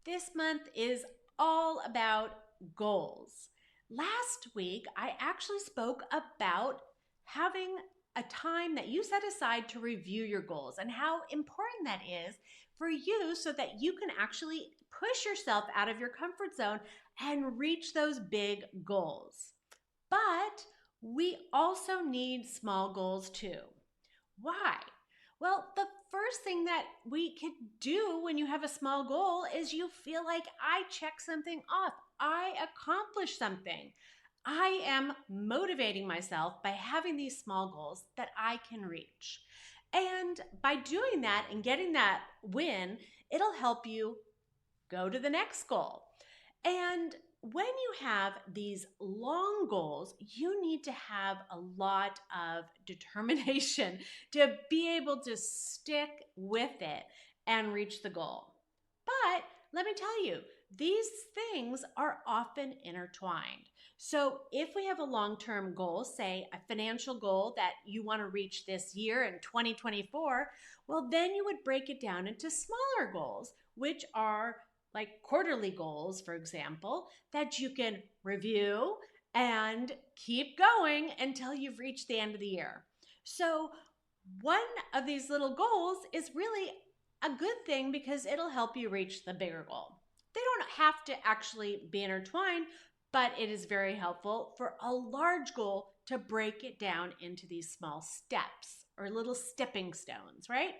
This month is all about goals. Last week, I actually spoke about having a time that you set aside to review your goals and how important that is for you so that you can actually push yourself out of your comfort zone and reach those big goals. But we also need small goals too. Why? Well, the first thing that we could do when you have a small goal is you feel like I checked something off. I accomplished something. I am motivating myself by having these small goals that I can reach. And by doing that and getting that win, it'll help you go to the next goal. And when you have these long goals, you need to have a lot of determination to be able to stick with it and reach the goal. But let me tell you, these things are often intertwined. So, if we have a long term goal, say a financial goal that you want to reach this year in 2024, well, then you would break it down into smaller goals, which are like quarterly goals, for example, that you can review and keep going until you've reached the end of the year. So, one of these little goals is really a good thing because it'll help you reach the bigger goal. They don't have to actually be intertwined, but it is very helpful for a large goal to break it down into these small steps or little stepping stones, right?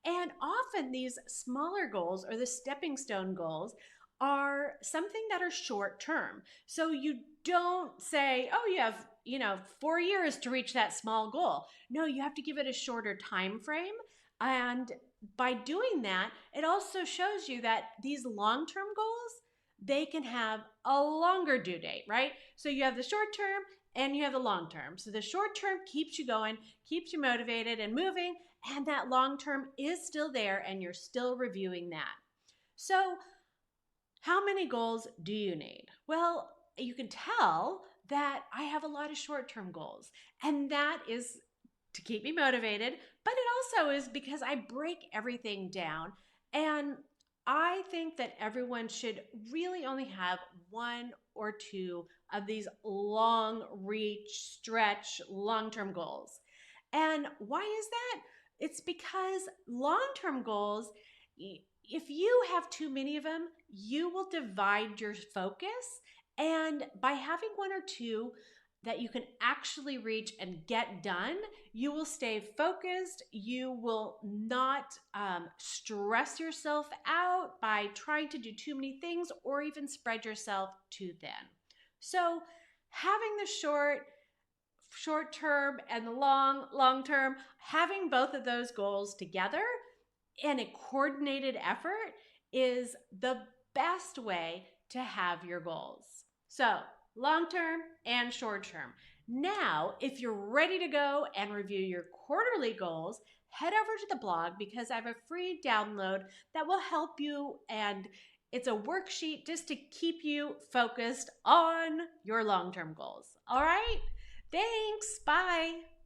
And often these smaller goals or the stepping stone goals are something that are short term. So you don't say, oh, you have, 4 years to reach that small goal. No, you have to give it a shorter time frame. And by doing that, it also shows you that these long-term goals, they can have a longer due date, right? So you have the short term and you have the long term. So the short term keeps you going, keeps you motivated and moving, and that long term is still there and you're still reviewing that. So, how many goals do you need? Well, you can tell that I have a lot of short term goals, and that is to keep me motivated, but it also is because I break everything down. And I think that everyone should really only have one or two of these long reach, stretch, long term goals. And why is that? It's because long term goals, if you have too many of them, you will divide your focus. And by having one or two that you can actually reach and get done, you will stay focused. You will not stress yourself out by trying to do too many things or even spread yourself too thin. So, having the short term and the long term, having both of those goals together in a coordinated effort is the best way to have your goals. So, long term and short term. Now, if you're ready to go and review your quarterly goals, head over to the blog because I have a free download that will help you, and it's a worksheet just to keep you focused on your long term goals. All right? Thanks. Bye.